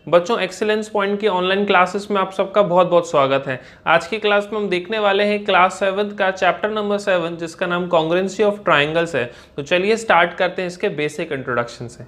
बच्चों excellence point की online classes में आप सबका बहुत बहुत स्वागत है। आज की क्लास में हम देखने वाले हैं क्लास 7 का चैप्टर नंबर 7 जिसका नाम कॉन्ग्रुएंसी ऑफ ट्रायंगल्स है। तो चलिए स्टार्ट करते हैं इसके बेसिक इंट्रोडक्शन से।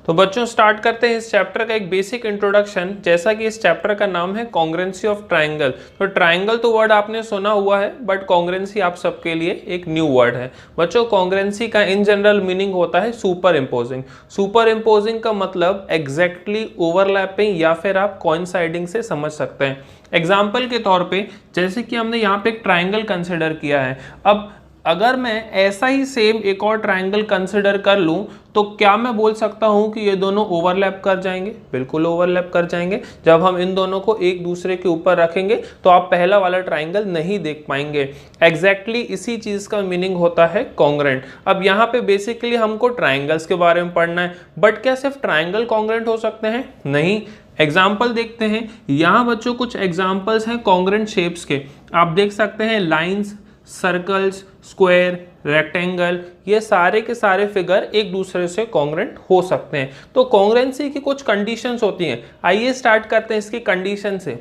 तो बच्चों स्टार्ट करते हैं इस चैप्टर का एक बेसिक इंट्रोडक्शन। जैसा कि इस चैप्टर का नाम है कॉन्ग्रुएंसी ऑफ ट्रायंगल, तो ट्रायंगल तो वर्ड आपने सुना हुआ है बट कॉन्ग्रुएंसी आप सबके लिए एक न्यू वर्ड है। बच्चों कॉन्ग्रुएंसी का इन जनरल मीनिंग होता है सुपर इम्पोजिंग। सुपर इम्पोजिंग का मतलब एग्जैक्टली ओवरलैपिंग या फिर आप कोइंसाइडिंग से समझ सकते हैं। एग्जाम्पल के तौर पे जैसे कि हमने यहाँ पे एक ट्राइंगल कंसिडर किया है, अब अगर मैं ऐसा ही सेम एक और ट्राइंगल कंसिडर कर लूं तो क्या मैं बोल सकता हूं कि ये दोनों ओवरलैप कर जाएंगे? बिल्कुल ओवरलैप कर जाएंगे। जब हम इन दोनों को एक दूसरे के ऊपर रखेंगे तो आप पहला वाला ट्राइंगल नहीं देख पाएंगे। एग्जैक्टली इसी चीज का मीनिंग होता है कॉन्ग्रुएंट। अब यहाँ पे बेसिकली हमको ट्राइंगल्स के बारे में पढ़ना है, बट क्या सिर्फ ट्राइंगल कॉन्ग्रुएंट हो सकते हैं? नहीं। एग्जाम्पल देखते हैं। यहाँ बच्चों कुछ एग्जाम्पल्स हैं कॉन्ग्रुएंट शेप्स के। आप देख सकते हैं लाइन्स, सर्कल्स, स्क्वायर, रेक्टेंगल, ये सारे के सारे फिगर एक दूसरे से कॉन्ग्रुएंट हो सकते हैं। तो कॉन्ग्रुएंसी की कुछ कंडीशंस होती हैं। आइए स्टार्ट करते हैं इसकी कंडीशन से।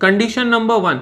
Condition number 1,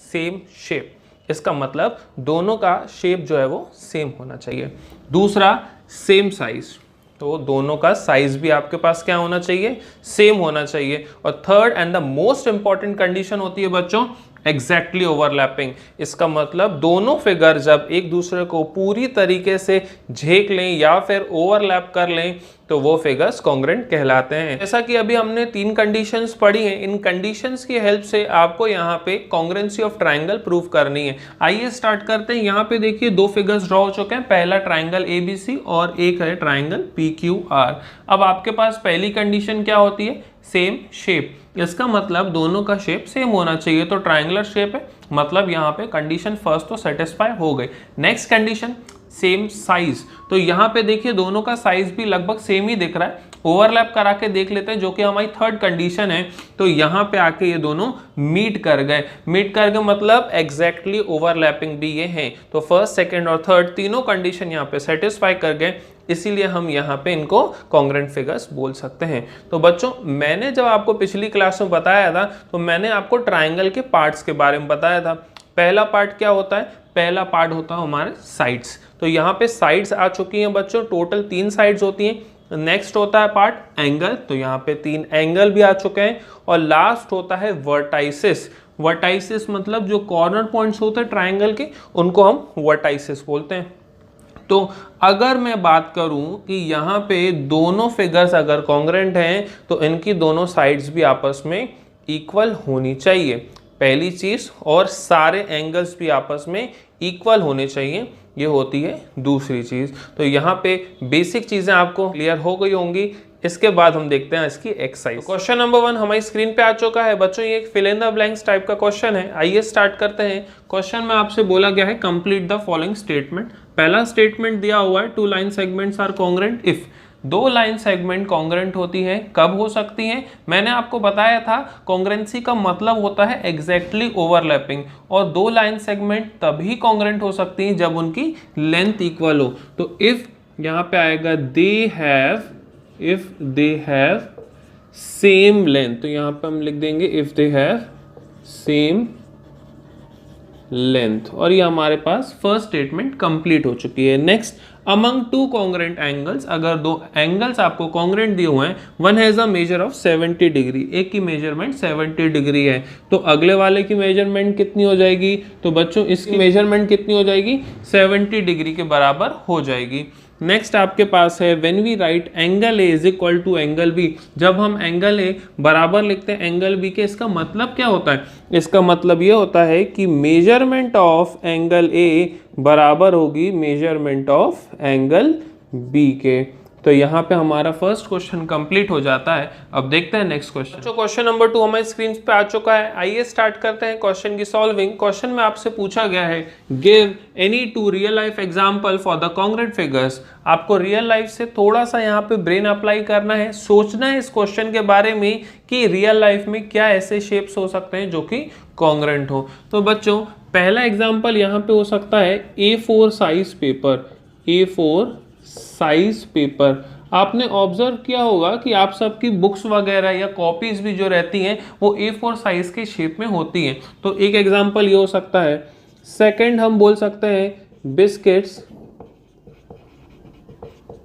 same shape. इसका मतलब दोनों का शेप जो है वो सेम होना चाहिए। दूसरा, सेम साइज, तो दोनों का साइज भी आपके पास क्या होना चाहिए? सेम होना चाहिए। और third and the most important condition होती है बच्चों एग्जैक्टली ओवरलैपिंग। इसका मतलब दोनों फिगर जब एक दूसरे को पूरी तरीके से झेक लें या फिर ओवरलैप कर लें तो वो फिगर्स कॉन्ग्रुएंट कहलाते हैं। जैसा कि अभी हमने 3 कंडीशंस पढ़ी हैं, इन कंडीशंस की हेल्प से आपको यहाँ पे कॉन्ग्रुएंसी ऑफ ट्राइंगल प्रूव करनी है। आइए स्टार्ट करते हैं। यहाँ पे देखिए 2 फिगर्स ड्रॉ हो चुके हैं, पहला ट्राइंगल ABC और एक है ट्राइंगल PQR। अब आपके पास पहली कंडीशन क्या होती है? Same shape. इसका मतलब दोनों का शेप सेम होना चाहिए, तो ट्राइंगुलर शेप है, मतलब यहाँ पे कंडीशन फर्स्ट तो सेटिस्फाई हो गई। Next condition, same size. तो यहाँ पे देखिए दोनों का साइज भी लगभग सेम ही दिख रहा है। ओवरलैप करा के देख लेते हैं जो कि हमारी थर्ड कंडीशन है। तो यहाँ पे आके ये दोनों मीट कर गए। मीट कर गए मतलब एग्जैक्टली ओवरलैपिंग भी ये हैं। तो फर्स्ट, सेकंड और थर्ड तीनों कंडीशन यहाँ पे सेटिस्फाई कर गए, इसीलिए हम यहाँ पे इनको कॉन्ग्रुएंट फिगर्स बोल सकते हैं। तो बच्चों मैंने जब आपको पिछली क्लास में बताया था तो मैंने आपको ट्राइंगल के पार्ट्स के बारे में बताया था। पहला पार्ट क्या होता है? पहला पार्ट होता है हमारे साइड्स। तो यहाँ पे साइड्स आ चुकी हैं बच्चों, टोटल 3 साइड्स होती हैं। नेक्स्ट होता है पार्ट एंगल, तो यहाँ पे 3 एंगल भी आ चुके हैं। और लास्ट होता है वर्टाइसिस। वर्टाइसिस मतलब जो कॉर्नर पॉइंट्स होते हैं ट्राइंगल के, उनको हम वर्टाइसिस बोलते हैं। तो अगर मैं बात करूं कि यहाँ पे दोनों फिगर्स अगर कॉन्ग्रुएंट हैं तो इनकी दोनों साइड्स भी आपस में इक्वल होनी चाहिए, पहली चीज, और सारे एंगल्स भी आपस में इक्वल होने चाहिए, ये होती है दूसरी चीज। तो यहाँ पे बेसिक चीजें आपको क्लियर हो गई होंगी। इसके बाद हम देखते हैं इसकी एक्सरसाइज। क्वेश्चन नंबर 1 हमारी स्क्रीन पे आ चुका है बच्चों। ये एक fill in the blanks type का क्वेश्चन है। आइए स्टार्ट करते हैं। क्वेश्चन में आपसे बोला गया है कंप्लीट द फॉलोइंग स्टेटमेंट। पहला स्टेटमेंट दिया हुआ है 2 line segments are congruent if. 2 line segment congruent होती है, कब हो सकती है? मैंने आपको बताया था कॉन्ग्रुएंसी का मतलब होता है एग्जैक्टली ओवरलैपिंग, और 2 लाइन सेगमेंट तभी कॉन्ग्रुएंट हो सकती है जब उनकी लेंथ इक्वल हो। तो इफ यहाँ पे आएगा if they have same length, तो यहाँ पे हम लिख देंगे if they have same length, और ये हमारे पास फर्स्ट स्टेटमेंट कंप्लीट हो चुकी है। नेक्स्ट, अमंग 2 कॉन्ग्रुएंट एंगल्स, अगर 2 एंगल्स आपको कॉन्ग्रुएंट दिए हुए हैं, one has a measure of 70 degree, एक की मेजरमेंट 70 डिग्री है, तो अगले वाले की मेजरमेंट कितनी हो जाएगी? तो बच्चों इसकी मेजरमेंट कितनी हो जाएगी? 70 डिग्री के बराबर हो जाएगी। नेक्स्ट आपके पास है when we write angle A is equal to angle B. जब हम एंगल ए बराबर लिखते हैं एंगल बी के, इसका मतलब क्या होता है? इसका मतलब ये होता है कि मेजरमेंट ऑफ एंगल ए बराबर होगी मेजरमेंट ऑफ एंगल बी के। तो यहाँ पे हमारा फर्स्ट क्वेश्चन कंप्लीट हो जाता है। अब देखते हैं नेक्स्ट क्वेश्चन। तो क्वेश्चन नंबर 2 हमारी स्क्रीन पे आ चुका है। आइए स्टार्ट करते हैं क्वेश्चन की सॉल्विंग। क्वेश्चन में आपसे पूछा गया है give any 2 real life example for the congruent figures. आपको रियल लाइफ से थोड़ा सा यहाँ पे ब्रेन अप्लाई करना है, सोचना है इस क्वेश्चन के बारे में कि रियल लाइफ में क्या ऐसे शेप्स हो सकते हैं जो कि कॉन्ग्रुएंट हो। तो बच्चों पहला एग्जाम्पल यहाँ पे हो सकता है A4 size paper. A4 size paper. आपने ऑब्जर्व किया होगा कि आप सबकी बुक्स वगैरह या कॉपीज भी जो रहती हैं वो A4 साइज के शेप में होती हैं। तो एक एग्जांपल ये हो सकता है। सेकंड हम बोल सकते हैं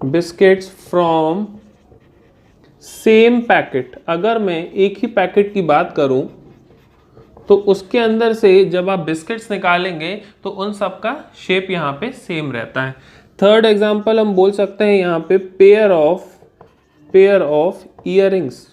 बिस्किट्स फ्रॉम सेम पैकेट। अगर मैं एक ही पैकेट की बात करूं तो उसके अंदर से जब आप बिस्किट्स निकालेंगे तो उन सब का शेप यहाँ पे सेम रहता है। थर्ड एग्जांपल हम बोल सकते हैं यहाँ पे पेयर ऑफ ईयरिंग्स।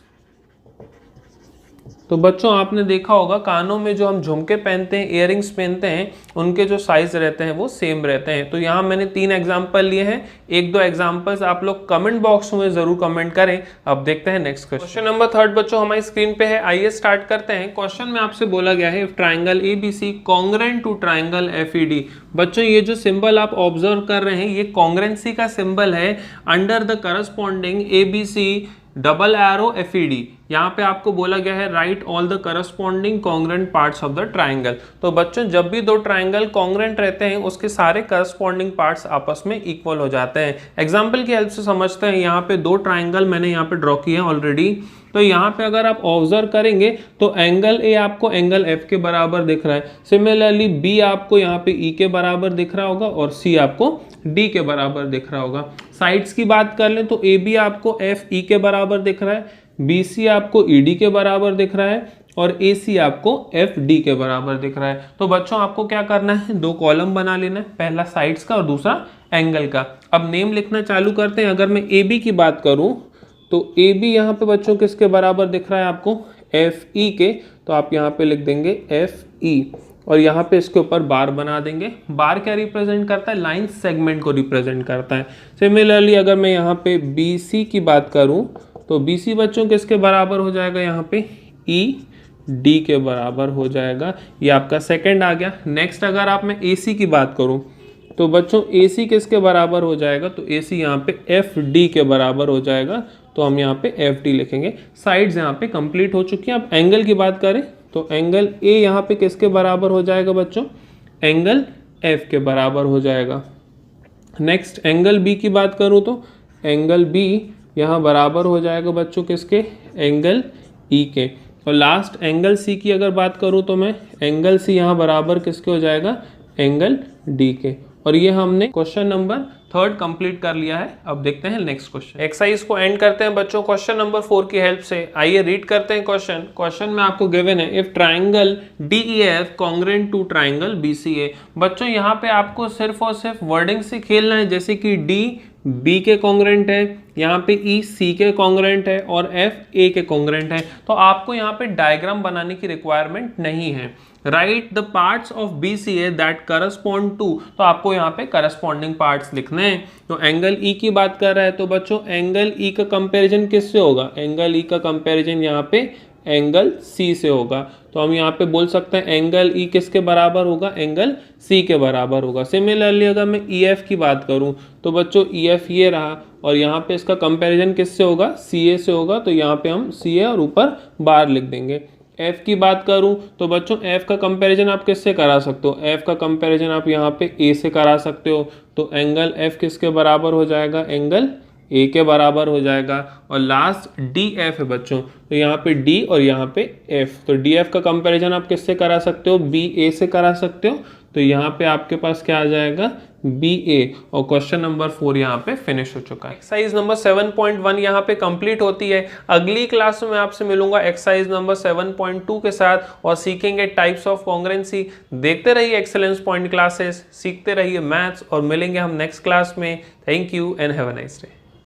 तो बच्चों आपने देखा होगा कानों में जो हम झुमके पहनते हैं, इयररिंग्स पहनते हैं, उनके जो साइज रहते हैं वो सेम रहते हैं। तो यहाँ मैंने 3 एग्जांपल लिए हैं। एक दो एग्जांपल्स आप लोग कमेंट बॉक्स में जरूर कमेंट करें। अब देखते हैं नेक्स्ट क्वेश्चन नंबर 3 बच्चों हमारी स्क्रीन पे है। आइए स्टार्ट करते हैं। क्वेश्चन में आपसे बोला गया है if triangle ABC congruent to triangle FED। बच्चों ये जो सिंबल आप ऑब्जर्व कर रहे हैं ये कॉन्ग्रेंसी का सिंबल है under the corresponding ABC double arrow FED। यहाँ पे आपको बोला गया है right all the corresponding congruent parts of the triangle. तो बच्चों जब भी दो ट्राइंगल कॉन्ग्रेंट रहते हैं उसके सारे करस्पॉन्डिंग पार्ट्स आपस में इक्वल हो जाते हैं। एग्जांपल की हेल्प से समझते हैं। यहाँ पे 2 ट्राइंगल मैंने यहाँ पे ड्रॉ किए हैं ऑलरेडी। तो यहाँ पे अगर आप ऑब्जर्व करेंगे तो एंगल A आपको एंगल F के बराबर दिख रहा है। सिमिलरली B आपको यहाँ पे E के बराबर दिख रहा होगा और C आपको D के बराबर दिख रहा होगा। साइड्स की बात कर लें तो AB आपको FE के बराबर दिख रहा है, BC आपको ED के बराबर दिख रहा है और AC आपको FD के बराबर दिख रहा है। तो बच्चों आपको क्या करना है, 2 कॉलम बना लेना है, पहला साइड्स का और दूसरा एंगल का। अब नेम लिखना चालू करते हैं। अगर मैं AB की बात करूं तो AB यहाँ पे बच्चों किसके बराबर दिख रहा है आपको, FE के। तो आप यहाँ पे लिख देंगे FE और यहाँ पे इसके ऊपर बार बना देंगे। बार क्या रिप्रेजेंट करता है, लाइन सेगमेंट को रिप्रेजेंट करता है। सिमिलरली अगर मैं यहाँ पे BC की बात करूँ तो BC बच्चों किसके बराबर हो जाएगा, यहाँ पे ED के बराबर हो जाएगा। ये आपका सेकंड आ गया। नेक्स्ट अगर आप मैं AC की बात करूँ तो बच्चों AC किसके बराबर हो जाएगा, तो AC यहाँ पे FD के बराबर हो जाएगा। तो हम यहाँ पे FD लिखेंगे। साइड्स यहाँ पे कंप्लीट हो चुकी हैं। अब एंगल की बात करें तो एंगल A यहाँ पे किसके बराबर हो जाएगा बच्चों, एंगल F के बराबर हो जाएगा। नेक्स्ट एंगल B की बात करूँ तो एंगल B यहाँ बराबर हो जाएगा बच्चों किसके, एंगल E के। और लास्ट एंगल C की अगर बात करूँ तो मैं एंगल C यहाँ बराबर किसके हो जाएगा, एंगल D के। और ये हमने क्वेश्चन नंबर 3 कंप्लीट कर लिया है। अब देखते हैं नेक्स्ट क्वेश्चन। एक्सरसाइज को एंड करते हैं बच्चों क्वेश्चन नंबर 4 की हेल्प से। आइए रीड करते हैं क्वेश्चन में आपको गिवन है if triangle DEF congruent to triangle BCA। बच्चों यहाँ पे आपको सिर्फ और सिर्फ वर्डिंग से खेलना है, जैसे कि D B के कॉन्ग्रेंट है, यहाँ पे E C के कॉन्ग्रेंट है और F A के कॉन्ग्रेंट है। तो आपको यहाँ पे डायग्राम बनाने की रिक्वायरमेंट नहीं है। Write the parts of BCA that correspond to, तो आपको यहाँ पे करस्पॉन्डिंग पार्ट्स लिखने हैं। तो एंगल E की बात कर रहा है तो बच्चों एंगल E का कंपैरिजन किससे होगा, एंगल E का कंपैरिजन यहाँ पे एंगल C से होगा। तो हम यहाँ पे बोल सकते हैं एंगल E किसके बराबर होगा, एंगल C के बराबर होगा। सिमिलरली अगर मैं EF की बात करूँ तो बच्चों EF ये रहा और यहाँ पे इसका कंपैरिजन किससे होगा, CA से होगा। तो यहाँ पे हम CA और ऊपर बार लिख देंगे। F की बात करूं तो बच्चों F का कंपैरिजन आप किससे करा सकते हो, F का कंपैरिजन आप यहाँ पे A से करा सकते हो। तो एंगल F किसके बराबर हो जाएगा, एंगल A के बराबर हो जाएगा। और लास्ट DF है बच्चों, तो यहाँ पे D और यहाँ पे F। तो DF का कंपैरिजन आप किससे करा सकते हो, BA से करा सकते हो। तो यहाँ पे आपके पास क्या आ जाएगा, BA। और क्वेश्चन नंबर 4 यहाँ पे फिनिश हो चुका है। एक्सरसाइज नंबर 7.1 यहाँ पे कंप्लीट होती है। अगली क्लास में आपसे मिलूंगा एक्सरसाइज नंबर 7.2 के साथ और सीखेंगे टाइप्स ऑफ कॉन्ग्रेंसी। देखते रहिए एक्सेलेंस पॉइंट क्लासेस, सीखते रहिए मैथ्स और मिलेंगे हम नेक्स्ट क्लास में। Thank you and have a nice day.